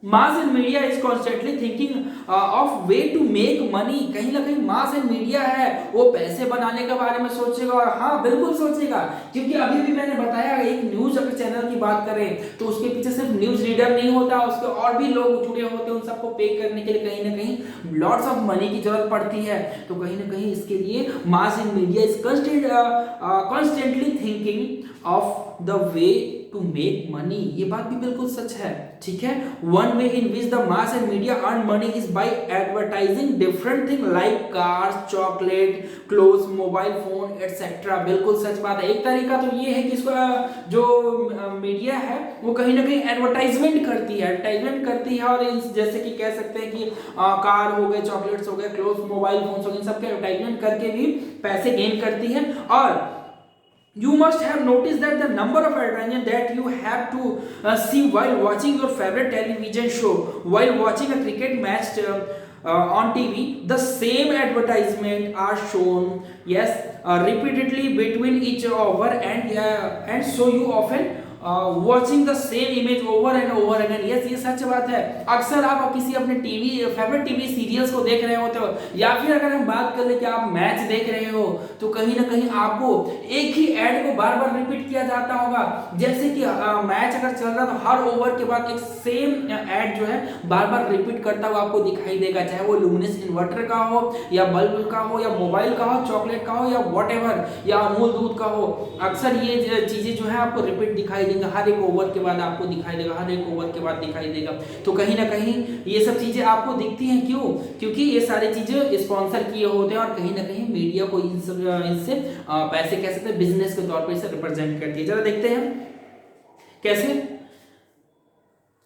Mass and media is constantly thinking of way to make money. कहीं ना कहीं मास एंड मीडिया है वो पैसे बनाने के बारे में सोचेगा, और हाँ बिल्कुल सोचेगा, क्योंकि अभी भी मैंने बताया एक न्यूज अगर चैनल की बात करें तो उसके पीछे सिर्फ न्यूज रीडर नहीं होता, उसके और भी लोग जुड़े होते हैं, उन सबको पे करने के लिए कहीं ना कहीं लॉट्स ऑफ मनी की जरूरत पड़ती है। तो कहीं ना कहीं इसके लिए mass and media is constantly thinking of the way to make money. ये बात भी बिल्कुल सच है, ठीक है। One way in which the mass and media earn money is by advertising different thing like cars, chocolate, clothes, mobile phone etcetera. बिल्कुल सच बात है। एक तरीका तो ये है कि इसका जो मीडिया है वो कहीं ना कहीं एडवर्टाइजमेंट करती है, और जैसे कि कह सकते हैं कि कार हो गए, चॉकलेट्स हो गए, क्लोथ्स, मोबाइल फोन हो गए, इन सबके एडवर्टाइजमेंट करके भी पैसे गेन करती है। और you must have noticed that the number of advertisements that you have to see while watching your favorite television show, while watching a cricket match on TV, the same advertisement are shown, yes, repeatedly between each over, and so you often watching the same image over and over again. Yes, ये सच बात है। अक्सर आप किसी अपने TV favourite TV serials को देख रहे होते हो, या फिर अगर हम बात कर ले कि आप मैच देख रहे हो, तो कहीं ना कहीं आपको एक ही ऐड को बार बार रिपीट किया जाता होगा। जैसे कि मैच अगर चल रहा तो हर ओवर के बाद एक सेम ऐड जो है बार बार रिपीट करता हुआ आपको दिखाई देगा, चाहे वो लुमिनस इन्वर्टर का हो, या बल्ब का हो, या मोबाइल का हो, चॉकलेट का हो, या व्हाटएवर, या अमूल दूध का हो। अक्सर ये चीजें जो है आपको रिपीट दिखाई देंगे, हर एक ओवर के बाद आपको दिखाई देगा, हर एक ओवर के बाद दिखाई देगा। तो कहीं ना कहीं ये सब चीजें आपको दिखती हैं, क्यों? क्योंकि ये सारी चीजें स्पॉन्सर किए होते हैं, और कहीं ना कहीं मीडिया को इनसे पैसे कह सकते हैं बिजनेस के तौर पर इसे रिप्रेजेंट करती है। जरा देखते हैं कैसे।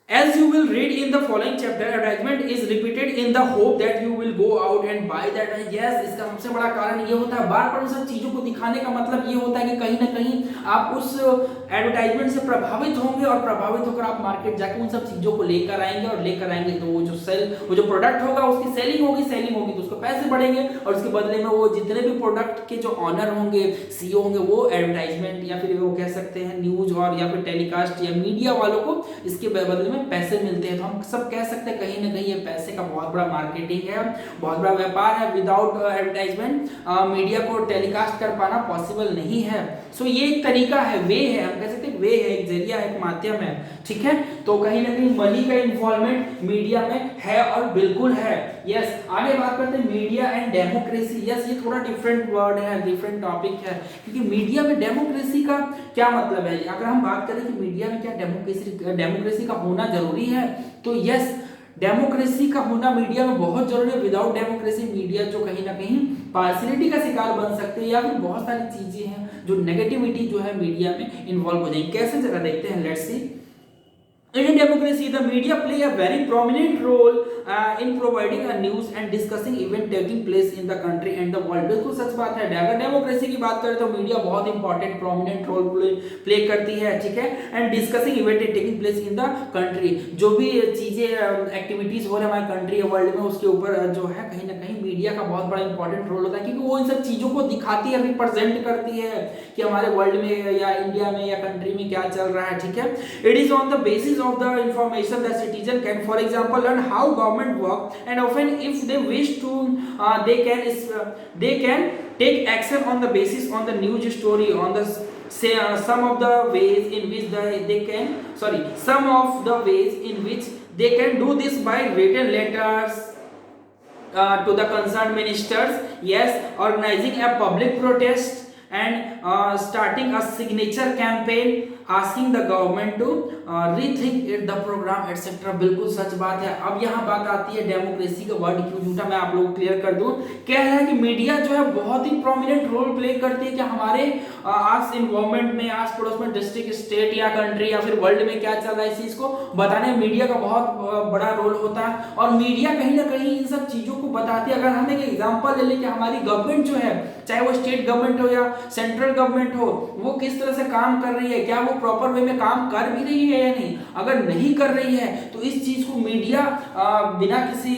As you will read in the following chapter, advertisement is repeated in the hope that you will go out and buy that. Yes, इसका सबसे बड़ा कारण ये होता है, बार बार उन सब चीजों को दिखाने का मतलब ये होता है कि कहीं ना कहीं आप उस एडवर्टाइजमेंट से प्रभावित होंगे, और प्रभावित होकर आप मार्केट जाके उन सब चीजों को लेकर आएंगे, और लेकर आएंगे तो वो जो प्रोडक्ट होगा उसकी सेलिंग होगी तो उसको पैसे बढ़ेंगे, और उसके बदले में वो जितने भी प्रोडक्ट के जो ऑनर होंगे, सीईओ होंगे, वो एडवर्टाइजमेंट या फिर वो कह सकते हैं न्यूज और या फिर टेलीकास्ट या मीडिया वालों को इसके बदले में पैसे मिलते हैं। तो हम सब कह सकते हैं कहीं ना कहीं ये पैसे का बहुत बड़ा मार्केटिंग है, बहुत बड़ा व्यापार है। विदाउट एडवर्टाइजमेंट मीडिया को टेलीकास्ट कर पाना पॉसिबल नहीं है। सो ये एक तरीका है, वे है, हम कह सकते हैं वे है, एक जरिया है, एक माध्यम है, ठीक है। तो कहीं ना कहीं मनी का इन्वॉल्वमेंट मीडिया में है, और बिल्कुल है। यस, आगे बात करते हैं मीडिया एंड डेमोक्रेसी। यस, ये थोड़ा डिफरेंट वर्ड है, डिफरेंट टॉपिक है, क्योंकि मीडिया में डेमोक्रेसी का क्या मतलब है। अगर हम बात करें कि मीडिया में क्या डेमोक्रेसी का होना जरूरी है, तो यस, डेमोक्रेसी का होना मीडिया में बहुत जरूरी है। विदाउट डेमोक्रेसी मीडिया जो कहीं ना कहीं पार्शियलिटी का शिकार बन सकते हैं, या फिर बहुत सारी चीजें हैं जो नेगेटिविटी जो है मीडिया में इन्वॉल्व हो जाएंगी। कैसे, जरा देखते हैं, let's see. In democracy, the media play a very prominent role in providing a news and discussing event taking place in the country and the world. बिल्कुल सच बात है। अगर डेमोक्रेसी की बात करें तो मीडिया बहुत इंपॉर्टेंट प्रोमिनेंट रोल प्ले करती है, ठीक है। And discussing event taking place in the country, जो भी चीजें एक्टिविटीज हो रहे हैं हमारी कंट्री या वर्ल्ड में, उसके ऊपर जो है कहीं ना कहीं मीडिया का बहुत बड़ा इंपॉर्टेंट रोल होता है, क्योंकि वो इन सब चीजों को दिखाती है, रिप्रेजेंट करती है कि हमारे वर्ल्ड में या इंडिया में या कंट्री में क्या चल रहा है, ठीक है। It is on the basis of the information the citizen can for example learn how government work, and often if they wish to they can take action on the basis on the news story on the some of the ways in which they can do this by written letters to the concerned ministers, yes, organizing a public protest and starting a signature campaign asking the government to rethink it the program etc. बिल्कुल सच बात है। अब यहाँ बात आती है democracy का वर्ड क्यों झूठा, मैं आप लोगों को क्लियर कर दूं। कह रहा है कि मीडिया जो है बहुत ही प्रोमिनेंट रोल प्ले करती है कि हमारे आस इन्वायरमेंट में, आस पड़ोस में, डिस्ट्रिक्ट, स्टेट या कंट्री या फिर वर्ल्ड में क्या चल रहा है, इस चीज को बताने में मीडिया का बहुत बड़ा रोल होता है। और मीडिया कहीं ना कहीं इन सब चीजों को बताती है। अगर हम एक एग्जाम्पल ले लें कि हमारी गवर्नमेंट जो है, चाहे वो स्टेट गवर्नमेंट हो या सेंट्रल गवर्नमेंट हो, वो किस तरह से काम कर रही है, क्या वो प्रॉपर वे में काम कर भी रही है या नहीं। अगर नहीं कर रही है तो इस चीज को मीडिया बिना किसी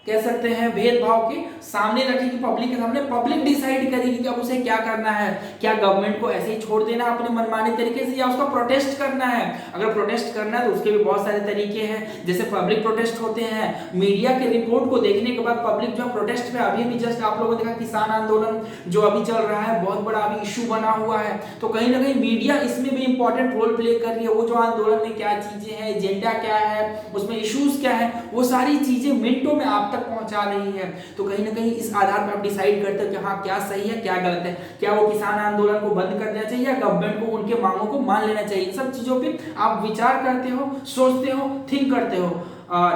कह सकते हैं भेदभाव के सामने रखेगी, पब्लिक के सामने। पब्लिक डिसाइड करेगी कि अब उसे क्या करना है, क्या गवर्नमेंट को ऐसे ही छोड़ देना अपने मनमाने तरीके से, या उसका प्रोटेस्ट करना है। अगर प्रोटेस्ट करना है तो उसके भी बहुत सारे तरीके हैं, जैसे पब्लिक प्रोटेस्ट होते हैं। मीडिया के रिपोर्ट को देखने के बाद पब्लिक जो प्रोटेस्ट पे, अभी भी जस्ट आप लोगों ने देखा किसान आंदोलन जो अभी चल रहा है, बहुत बड़ा अभी इशू बना हुआ है, तो कहीं ना कहीं मीडिया इसमें भी इंपॉर्टेंट रोल प्ले कर रही है। वो जो आंदोलन में क्या चीजें हैं, एजेंडा क्या है, उसमें इश्यूज क्या है, वो सारी चीजें मिनटों में आप तक पहुंचा रही है। तो कहीं ना कहीं इस आधार पर आप डिसाइड करते हो कि हाँ क्या सही है क्या गलत है, क्या वो किसान आंदोलन को बंद कर देना चाहिए या गवर्नमेंट को उनके मांगों को मान लेना चाहिए। इन सब चीजों पे आप विचार करते हो, सोचते हो, थिंक करते हो,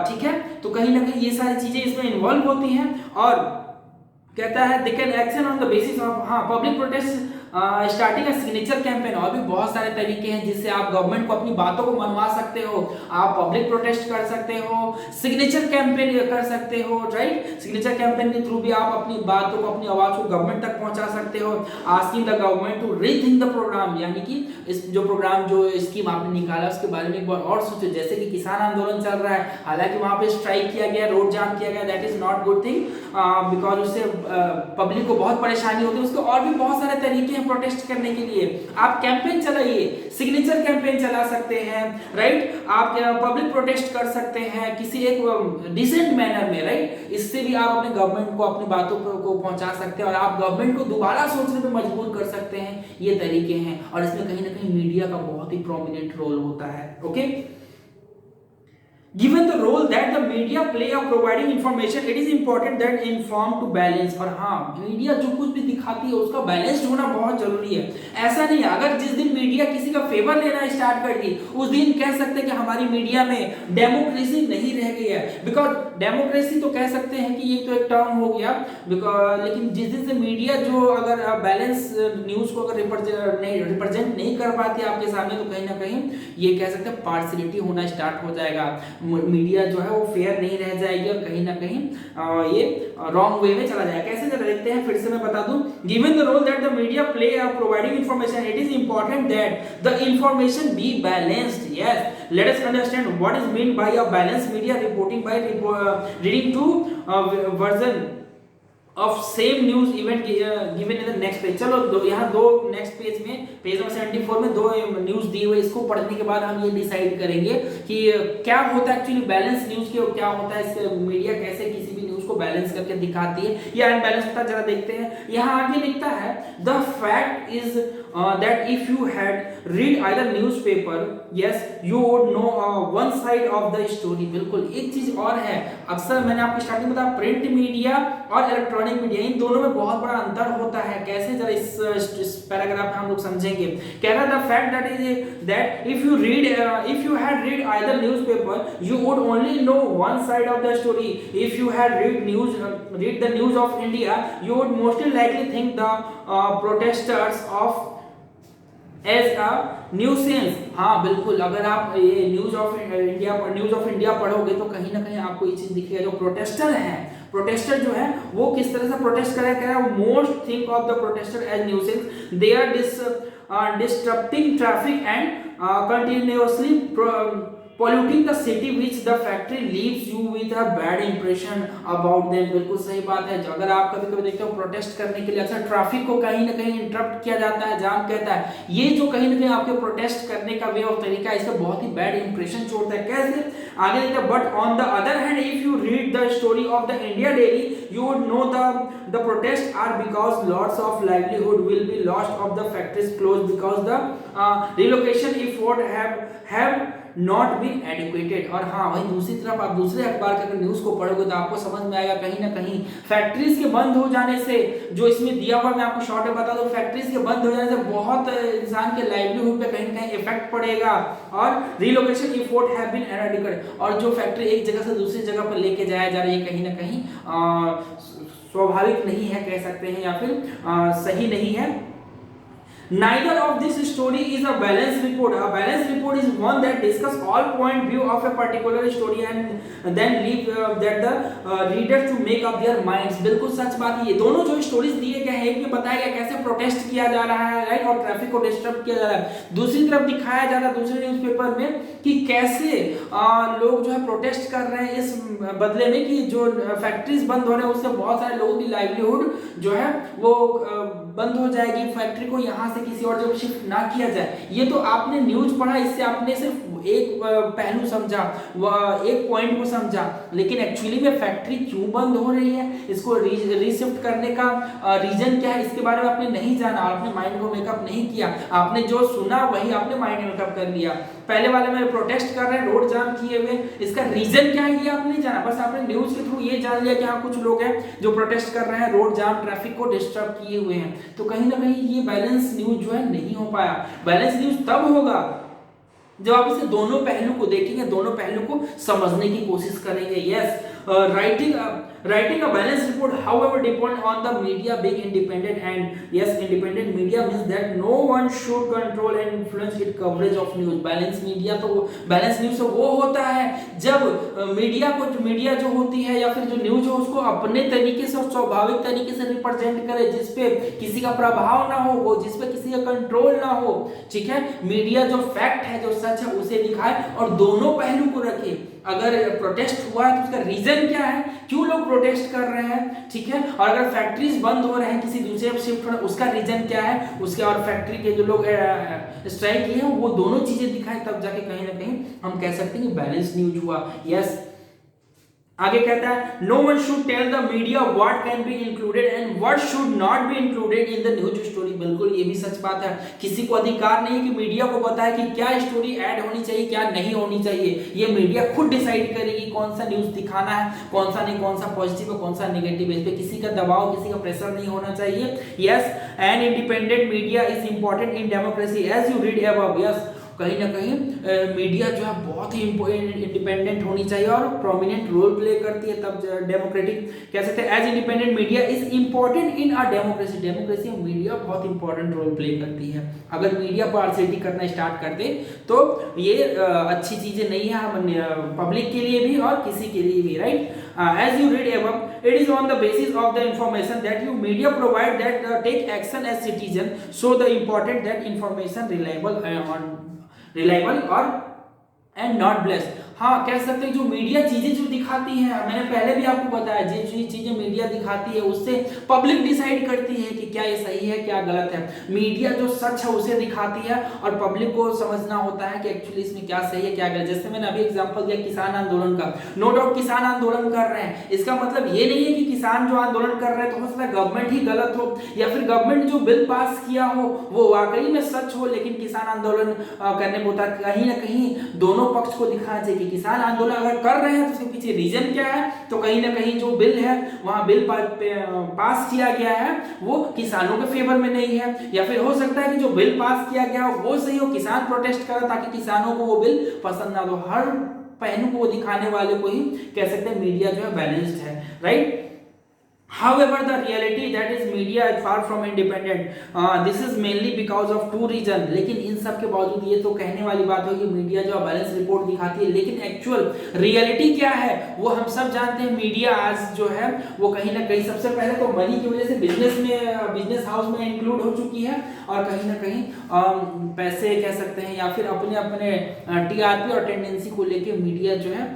ठीक है। तो कहीं ना कहीं ये सारी चीजें इसमें इन्वॉल्व होती हैं। और कहता है they can action on the basis of public protest starting signature campaign. और भी बहुत सारे तरीके हैं जिससे आप गवर्नमेंट को अपनी बातों को मनवा सकते हो। आप पब्लिक प्रोटेस्ट कर सकते हो, सिग्नेचर कैंपेन कर सकते हो, राइट। सिग्नेचर कैंपेन के थ्रू भी आप अपनी बातों को, अपनी आवाज को गवर्नमेंट तक पहुंचा सकते हो। Asking the government to rethink the programme, यानी कि इस जो प्रोग्राम जो स्कीम आपने निकाला उसके बारे में एक बार और सोचो। जैसे कि किसान आंदोलन चल रहा है, हालांकि वहां पे स्ट्राइक किया गया, रोड जाम किया गया, that is not good thing because उससे पब्लिक को बहुत परेशानी होती है। उसके और भी बहुत सारे तरीके हैं, हैं प्रोटेस्ट करने के लिए, आप कैंपेन चलाइए, सिग्नेचर कैंपेन चला सकते हैं, राइट। आप पब्लिक प्रोटेस्ट कर सकते हैं किसी एक डिसेंट मैनर में, राइट। इससे भी आप अपने गवर्नमेंट को अपनी बातों को पहुंचा सकते हैं और आप गवर्नमेंट को दोबारा सोचने पे मजबूर कर सकते हैं। ये तरीके हैं और इसमें कहीं ना कहीं मीडिया का बहुत ही प्रोमिनेंट रोल होता है। Okay, given the role that the media play of providing information, it is important that inform to balance। और हाँ, मीडिया जो कुछ भी दिखाती है उसका बैलेंस्ड होना बहुत जरूरी है। ऐसा नहीं, अगर जिस दिन मीडिया किसी का फेवर लेना स्टार्ट कर दी, उस दिन कह सकते हैं कि हमारी मीडिया में डेमोक्रेसी नहीं रह गई है। बिकॉज डेमोक्रेसी तो कह सकते हैं कि ये तो एक टर्म हो गया, बिकॉज लेकिन जिस दिन से मीडिया जो अगर बैलेंस न्यूज को अगर रिप्रेजेंट नहीं कर पाती आपके सामने, तो कहीं ना कहीं ये कह सकते हैं पार्शियलिटी होना स्टार्ट हो जाएगा। मीडिया जो है वो फेयर नहीं रह जाएगी और कहीं ना कहीं ये रॉन्ग वे में चला जाएगा। कैसे चला देखते हैं, फिर से मैं बता दूं। Given the role that the media play of providing information, it is important that the information be balanced. Yes, let us understand what is mean by a balanced media reporting by reading two version of same news event given in the next page। चलो यहाँ दो next page में, page number 74 में दो news दी हुई, इसको पढ़ने के बाद हम ये डिसाइड करेंगे कि क्या होता है एक्चुअली बैलेंस न्यूज की और क्या होता है इसके मीडिया कैसे किसी भी न्यूज को बैलेंस करके दिखाती है या अनबैलेंस होता है। जरा देखते हैं, यहाँ आगे लिखता है the fact is that if you had read either newspaper, yes you would know one side of the story। बिल्कुल, एक चीज और है, अक्सर मैंने आपको स्टार्टिंग में बताया प्रिंट मीडिया और इलेक्ट्रॉनिक मीडिया, इन दोनों में बहुत बड़ा अंतर होता है। कैसे, जरा इस पैराग्राफ में हम लोग समझेंगे। कह रहा the fact that is that if you had read either newspaper you would only know one side of the story। if you had read the news of India you would mostly likely think the protesters of as a nuisance. हाँ बिल्कुल, अगर आप ये news of India पढ़ोगे तो कहीं ना कहीं आपको ये चीज दिखेगा, जो प्रोटेस्टर जो है वो किस तरह से प्रोटेस्ट करेगा। Most think of the protester as nuisance, they are disturbing traffic and continuously polluting the city which the factory leaves you with a bad impression about them। बिल्कुल सही बात है। अगर आप कभी-कभी देखते हो प्रोटेस्ट करने के लिए अक्सर ट्रैफिक को कहीं ना कहीं इंटरप्ट किया जाता है, जाम कहता है, ये जो कहीं ना कहीं आपके प्रोटेस्ट करने का वे ऑफ तरीका है, इसका बहुत ही बैड इंप्रेशन छोड़ता है। कैसे, आगे देखते हैं, but on the other hand if you read the story of the India daily you would know the protests are because lots of livelihood will be lost of the factories closed because the relocation effort have not been adequated. और हाँ, वहीं दूसरी तरफ आप दूसरे अखबार के अगर न्यूज को पढ़ोगे तो आपको समझ में आएगा कहीं ना कहीं फैक्ट्रीज के बंद हो जाने से, जो इसमें दिया हुआ मैं आपको शॉर्ट में बता दूं, फैक्ट्रीज के बंद हो जाने से बहुत इंसान के लाइवलीहुड पे कहीं ना कहीं इफेक्ट पड़ेगा और रिलोकेशन एफर्ट हैव बीन एराडिकेटेड। और जो फैक्ट्री एक जगह से दूसरी जगह पर लेके जाया जा रही है कहीं ना कहीं स्वाभाविक नहीं है कह सकते हैं, या फिर सही नहीं है। Neither of this story is a balanced report। A balanced report is one that discuss all point view of a particular story and then leave that the readers to make up their minds। बिल्कुल सच बात है, ये दोनों जो stories दिए गए हैं, एक में बताया गया कैसे प्रोटेस्ट किया जा रहा है, राइट, और ट्रैफिक को डिस्टर्ब किया जा रहा है। दूसरी तरफ दिखाया जा रहा है दूसरे न्यूज़पेपर में कि कैसे लोग जो है प्रोटेस्ट कर रहे हैं इस बदले में कि जो फैक्ट्रीज बंद हो रहे हैं उससे बहुत सारे लोगों की लाइवलीहुड जो है वो बंद हो जाएगी, फैक्ट्री को यहाँ से किसी और जगह शिफ्ट ना किया जाए। ये तो आपने न्यूज पढ़ा, इससे आपने सिर्फ एक पहलू समझा, एक पॉइंट को समझा, लेकिन एक्चुअली में फैक्ट्री क्यों बंद हो रही है, इसको रीशिफ्ट करने का रीजन क्या है, इसके बारे में आपने नहीं जाना, आपने माइंड को मेकअप नहीं किया, आपने जो सुना वही आपने माइंड में मेकअप कर लिया। पहले वाले में प्रोटेस्ट कर रहे हैं, रोड जाम किए हुए, इसका रीजन क्या है ये आपने नहीं जाना, बस आपने न्यूज के थ्रू ये जान लिया कि हाँ कुछ लोग हैं जो प्रोटेस्ट कर रहे हैं, रोड जाम ट्रैफिक को डिस्टर्ब किए हुए हैं। तो कहीं ना कहीं ये बैलेंस न्यूज जो है नहीं हो पाया। बैलेंस न्यूज तब होगा जब आप इसे दोनों पहलू को देखेंगे, दोनों पहलू को समझने की कोशिश करेंगे। Yes, writing a balanced report however depend on the media being independent, and yes, independent media means that no one should control and influence its coverage of news। Balance news तो वो होता है जब मीडिया जो होती है या फिर जो न्यूज हो उसको अपने तरीके से, स्वाभाविक तरीके से रिप्रेजेंट करे, जिसपे किसी का प्रभाव ना हो, जिसपे किसी का कंट्रोल ना हो। ठीक है, मीडिया जो फैक्ट है, जो सच है उसे दिखाए और दोनों पहलू को रखे। अगर प्रोटेस्ट हुआ है तो उसका रीजन क्या है, क्यों लोग प्रोटेस्ट कर रहे हैं, ठीक है। और अगर फैक्ट्रीज बंद हो रहे हैं, किसी दूसरे पे शिफ्ट हो रहे हैं, उसका रीजन क्या है, उसके और फैक्ट्री के जो लोग स्ट्राइक किए हैं वो दोनों चीजें दिखाएं, तब जाके कहीं ना कहीं हम कह सकते हैं कि बैलेंस न्यूज हुआ। यस, आगे कहता है no one should tell the media what can be included and what should not be included in the news story. बिल्कुल ये भी सच बात है, किसी को अधिकार नहीं है कि मीडिया को बताए कि क्या स्टोरी ऐड होनी चाहिए क्या नहीं होनी चाहिए। ये मीडिया खुद डिसाइड करेगी कौन सा न्यूज दिखाना है, कौन सा नहीं, कौन सा पॉजिटिव है कौन सा नेगेटिव है। इस पे किसी का दबाव, किसी का प्रेशर नहीं होना चाहिए। Yes, an independent media is important in democracy as you read above. Yes, कहीं ना कहीं मीडिया जो है बहुत ही इंडिपेंडेंट होनी चाहिए और प्रोमिनेंट रोल प्ले करती है, तब डेमोक्रेटिक कह सकते हैं। As independent media is important in a democracy, democracy में मीडिया बहुत इंपॉर्टेंट रोल प्ले करती है। अगर मीडिया पार्शियलिटी करना स्टार्ट कर दे तो ये अच्छी चीजें नहीं है हम पब्लिक के लिए भी और किसी के लिए भी, right. As you read above, it is on the basis of the information that you media provide that take action as citizen. So the important that information reliable or and not blessed. हाँ, कह सकते हैं जो media चीजें जो दिखाती है, मैंने पहले भी आपको बताया, जो चीजें मीडिया दिखाती है उससे पब्लिक डिसाइड करती है कि क्या ये सही है क्या गलत है। मीडिया जो सच है उसे दिखाती है और पब्लिक को समझना होता है कि एक्चुअली इसमें क्या सही है क्या गलत। जैसे मैंने अभी एग्जांपल दिया किसान आंदोलन का, नो डाउट किसान आंदोलन कर रहे हैं, इसका मतलब ये नहीं है कि किसान जो आंदोलन कर रहे हैं तो हो सकता है गवर्नमेंट ही गलत हो या फिर गवर्नमेंट जो बिल पास किया हो वो वाकई में सच हो, लेकिन किसान आंदोलन करने में होता है कहीं ना कहीं दोनों पक्ष को दिखाना चाहिए। किसान आंदोलन अगर कर रहे हैं तो उसके पीछे रीजन क्या है, तो कहीं ना कहीं जो बिल है वहां बिल पास किया गया है वो किसानों के फेवर में नहीं है, या फिर हो सकता है कि जो बिल पास किया गया हो वो सही हो, किसान प्रोटेस्ट कर ताकि किसानों को वो बिल पसंद ना हो। हर पहलू को दिखाने वाले को ही कह सकते हैं मीडिया जो है बैलेंस्ड है, right. However, the reality that is media is far from independent. This is mainly because of two reasons. लेकिन इन सब के बावजूद ये तो कहने वाली बात होगी मीडिया जो बैलेंस रिपोर्ट दिखाती है, लेकिन एक्चुअल रियलिटी क्या है वो हम सब जानते हैं। मीडिया आज जो है वो कहीं ना कहीं सबसे पहले तो मनी की वजह से बिजनेस हाउस में इंक्लूड हो चुकी है और कहीं ना कहीं पैसे कह सकते हैं या फिर अपने अपने टीआरपी और टेंडेंसी को लेके मीडिया जो है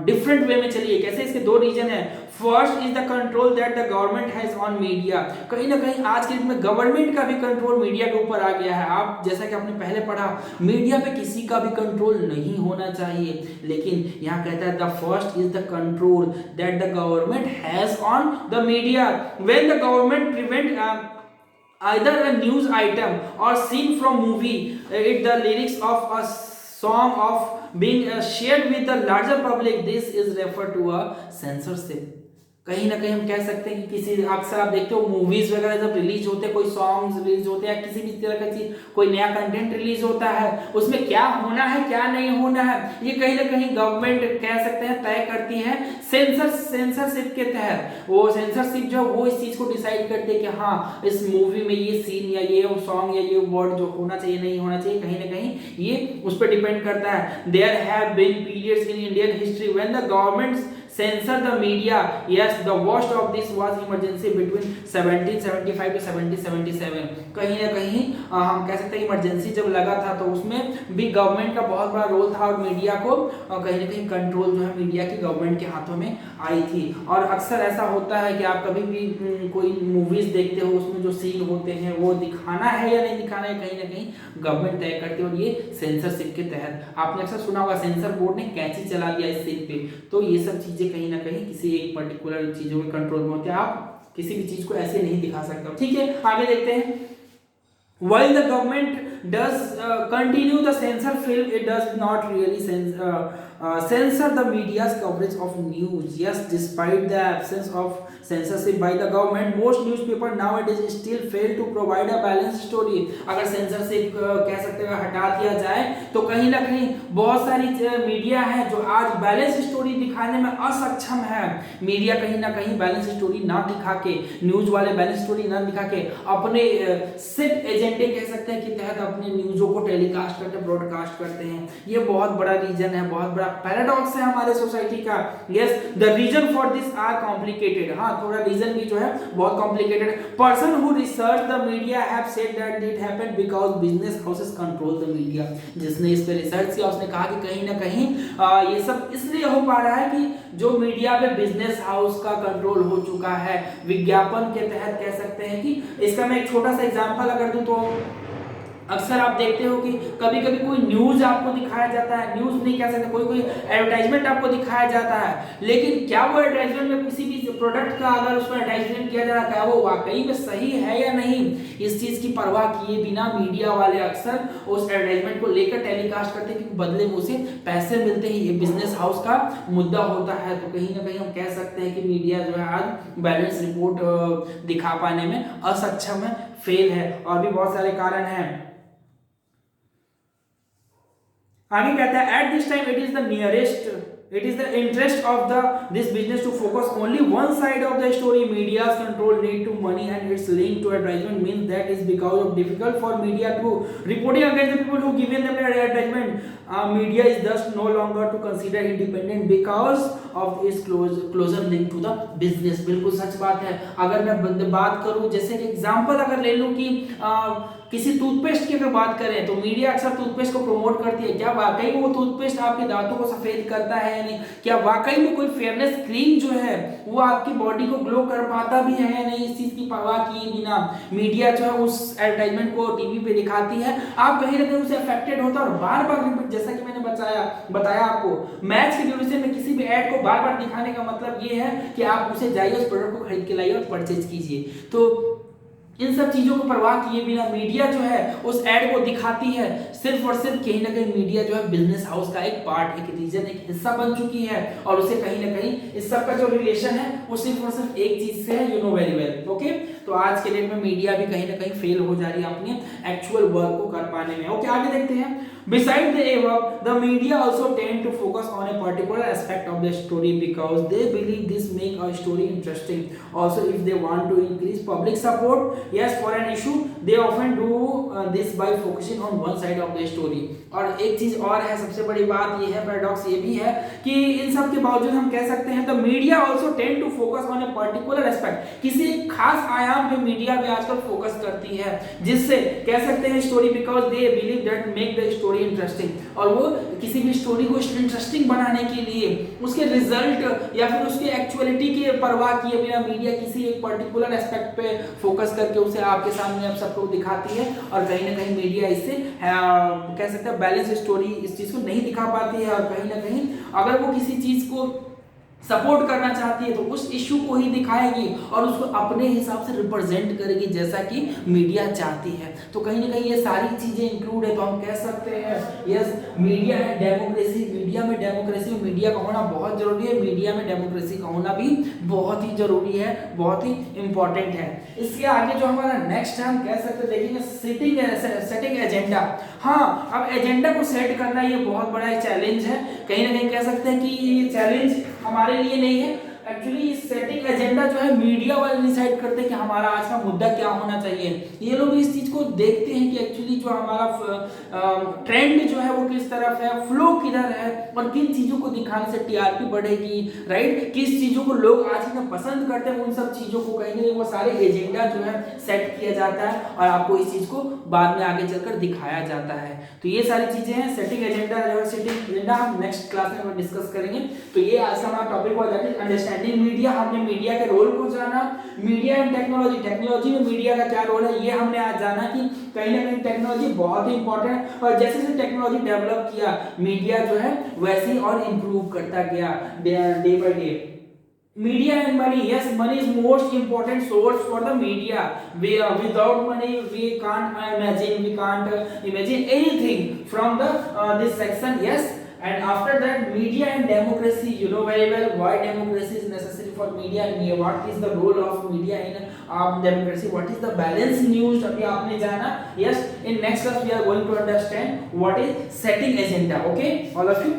डिफरेंट वे में चलिए। कैसे, इसके दो रीजन है। First is the control that the government has on media. कहीं ना कहीं आज के दिन में गवर्नमेंट का भी कंट्रोल मीडिया के ऊपर आ गया है। आप जैसा कि आपने पहले पढ़ा मीडिया पे किसी का भी कंट्रोल नहीं होना चाहिए, लेकिन यहाँ कहता है the first is the control that the government has on the media when the government prevent either a news item or scene from movie it the lyrics of a song of being shared with the larger public. This is referred to a censorship. कहीं ना कहीं हम कह सकते हैं कि किसी अक्सर आप देखते हो मूवीज वगैरह जब रिलीज होते हैं, कोई सॉन्ग्स रिलीज होते हैं या किसी भी तरह का चीज कोई नया कंटेंट रिलीज होता है, उसमें क्या होना है क्या नहीं होना है ये कहीं ना कहीं गवर्नमेंट कह सकते हैं तय करती है सेंसरशिप के तहत। वो सेंसरशिप जो वो इस चीज को डिसाइड करती है कि हाँ इस मूवी में ये सीन या ये सॉन्ग या ये वर्ड जो होना चाहिए नहीं होना चाहिए, कहीं ना कहीं ये उस पर डिपेंड करता है। There have been periods in Indian history when the government censor the media. Yes, the worst of this was emergency between 1775 to 1777. कहीं ना कहीं हम कह सकते हैं इमरजेंसी जब लगा था तो उसमें भी गवर्नमेंट का बहुत बड़ा रोल था और मीडिया को कहीं ना कहीं कंट्रोल जो है मीडिया की गवर्नमेंट के हाथों में आई थी। और अक्सर ऐसा होता है कि आप कभी भी कोई मूवीज देखते हो उसमें जो सीन होते हैं वो दिखाना है या नहीं दिखाना है कहीं ना कहीं गवर्नमेंट तय करती है और ये सेंसरशिप के तहत। आपने अक्सर सुना होगा सेंसर बोर्ड ने कैंची चला दिया इस सीन पे, तो ये सब चीजें कहीं ना कहीं किसी एक पर्टिकुलर चीजों के कंट्रोल में होते हैं। आप किसी भी चीज को ऐसे नहीं दिखा सकते। ठीक है, आगे देखते हैं। While the government does continue the censor film, it does not really censor the media's coverage of news. Yes, despite the absence of censorship by the government, most newspaper nowadays still fail to provide a balanced story. अगर censorship कह सकते हैं हटा दिया जाए तो कहीं ना कहीं बहुत सारी मीडिया है जो आज बैलेंस स्टोरी दिखाने में असक्षम है। मीडिया कहीं ना कहीं बैलेंस स्टोरी ना दिखा के, न्यूज वाले बैलेंस स्टोरी ना दिखा के अपने सेट एजेंडे कह सकते हैं कि तहत अपने न्यूज़ों को टेलीकास्ट करते, ब्रॉडकास्ट करते हैं। ये बहुत बड़ा रीजन है, बहुत बड़ा पैराडॉक्स है हमारे सोसाइटी का। Yes, the reason for this are complicated. हाँ, हाँ, थोड़ा रीजन भी जो है बहुत complicated. Person who research the media have said that it happened because business houses control the media. जिसने इस पे रिसर्च किया उसने कहा कि कहीं ना कहीं ये सब इसलिए हो पा रहा है कि जो मीडिया पे बिजनेस हाउस का कंट्रोल हो चुका है। विज्ञापन के तहत कह सकते हैं कि इसका मैं एक छोटा सा एग्जांपल अगर दूं तो अक्सर आप देखते हो कि कभी कभी कोई न्यूज आपको दिखाया जाता है, न्यूज नहीं कह सकते, कोई कोई एडवर्टाइजमेंट आपको दिखाया जाता है, लेकिन क्या वो एडवर्टाइजमेंट में किसी भी प्रोडक्ट का अगर उसमें एडवर्टाइजमेंट किया जा रहा है क्या वो वाकई में सही है या नहीं, इस चीज की परवाह किए बिना मीडिया वाले अक्सर उस एडवर्टाइजमेंट को लेकर टेलीकास्ट करते हैं कि बदले में उसे पैसे मिलते हैं। ये बिजनेस हाउस का मुद्दा होता है। तो कहीं ना कहीं हम कह सकते हैं कि मीडिया जो है आज बैलेंस रिपोर्ट दिखा पाने में असक्षम है, फेल है, और भी बहुत सारे कारण हैं। आगे कहता है at this time it is the nearest it is the interest of this business to focus only one side of the story. Media's control need to money and its link to advertisement means that is because of difficult for media to reporting against the people who given them advertisement. Media is thus no longer to consider independent because of its closer link to the business. बिल्कुल सच बात है। अगर मैं बात करूं जैसे कि एग्जांपल अगर ले लूं कि किसी टूथपेस्ट की अगर बात करें तो मीडिया अक्सर टूथपेस्ट को प्रमोट करती है। क्या वाकई में वो टूथपेस्ट आपके दांतों को सफेद करता है या नहीं? क्या वाकई में कोई फेयरनेस क्रीम जो है वो आपकी बॉडी को ग्लो कर पाता भी है या नहीं? इस चीज की परवाह किए बिना मीडिया जो है उस एडवर्टाइजमेंट को टीवी पे दिखाती है। आप कहीं ना कहीं उससे अफेक्टेड होता है और बार बार रिपीट, जैसा कि मैंने बताया आपको मैच के ड्यूरेशन में किसी भी ऐड को बार बार दिखाने का मतलब ये है कि आप उसे जाइए, उस प्रोडक्ट को खरीद के लाइए और परचेज कीजिए। तो इन सब चीजों को परवाह किए बिना मीडिया जो है उस एड को दिखाती है। सिर्फ और सिर्फ कहीं ना कहीं मीडिया जो है बिजनेस हाउस का एक पार्ट, एक रीजन, एक हिस्सा बन चुकी है और उसे कहीं ना कहीं इस सब का जो रिलेशन है वो सिर्फ और सिर्फ एक चीज से है, you know very well. Okay, तो आज के डेट में मीडिया भी कहीं ना कहीं फेल हो जा रही है अपने एक्चुअल वर्क को कर पाने में। ओके, आगे देखते हैं। Besides the above, the media also tend to focus on a particular aspect of the story because they believe this make a story interesting. Also, if they want to increase public support, yes, for an issue, they often do this by focusing on one side of the story. और एक चीज और है, सबसे बड़ी बात ये है, पैराडॉक्स ये भी है कि इन सब के बावजूद हम कह सकते हैं the media also tend to focus on a particular aspect. किसी एक खास आयाम पे मीडिया भी आजकल फोकस करती है, जिससे कह सकते हैं story because they believe that make the story interesting, और वो किसी भी स्टोरी को इंटरेस्टिंग बनाने के लिए उसके रिजल्ट या फिर उसके एक्चुअलिटी की परवाह किए बिना मीडिया किसी एक पर्टिकुलर एस्पेक्ट पे फोकस करके उसे आपके सामने आप सबको दिखाती है। और कहीं ना कहीं मीडिया इससे कह सकते हैं बैलेंस स्टोरी इस चीज को नहीं दिखा पाती है। और कहीं ना कहीं अगर वो किसी चीज को सपोर्ट करना चाहती है तो उस इश्यू को ही दिखाएगी और उसको अपने हिसाब से रिप्रेजेंट करेगी जैसा कि मीडिया चाहती है। तो कहीं ना कहीं ये सारी चीजें इंक्लूड है। तो हम कह सकते हैं yes, media and democracy, media में डेमोक्रेसी, मीडिया का होना बहुत जरूरी है, मीडिया में डेमोक्रेसी का होना भी बहुत ही जरूरी है, बहुत ही इंपॉर्टेंट है। इसके आगे जो हमारा नेक्स्ट है हम कह सकते हैं, देखेंगे सेटिंग एजेंडा। हाँ, अब एजेंडा को सेट करना ये बहुत बड़ा चैलेंज है। कहीं ना कहीं कह सकते हैं कि ये चैलेंज हमारे लिए नहीं है। एक्चुअली सेटिंग एजेंडा जो है मीडिया वाले डिसाइड करते हैं कि हमारा आज का मुद्दा क्या होना चाहिए। ये लोग इस चीज को देखते हैं कि एक्चुअली जो हमारा ट्रेंड जो है वो किस तरफ है, फ्लो किधर है और किन चीजों को दिखाने से टीआरपी बढ़ेगी, राइट, किस चीजों को लोग आज के पसंद करते हैं, उन सब चीजों को कहीं ना कहीं वो सारे एजेंडा जो है सेट किया जाता है और आपको इस चीज को बाद में आगे चलकर दिखाया जाता है। तो ये सारी चीजें हैं सेटिंग एजेंडा। सेटिंग एजेंडा हम नेक्स्ट क्लास में डिस्कस करेंगे। तो ये आज का हमारा टॉपिक हुआ अंडरस्टैंडिंग मीडिया। हमने मीडिया के रोल को जाना, मीडिया एंड टेक्नोलॉजी, टेक्नोलॉजी में मीडिया का क्या रोल है ये हमने आज जाना कि कहीं ना कहीं टेक्नोलॉजी बहुत ही इंपॉर्टेंट है और जैसे जैसे टेक्नोलॉजी डेवलप किया मीडिया जो है वैसे ही और इंप्रूव करता गया day by day. Media and money, yes, money is most important source for the media. Without money we can't imagine anything from the this section, yes. And after that, media and democracy, you know very well why democracy is necessary for media and what is the role of media in democracy, what is the balance news अभी आपने जाना। Yes, in next class we are going to understand what is setting agenda. Okay, all of you.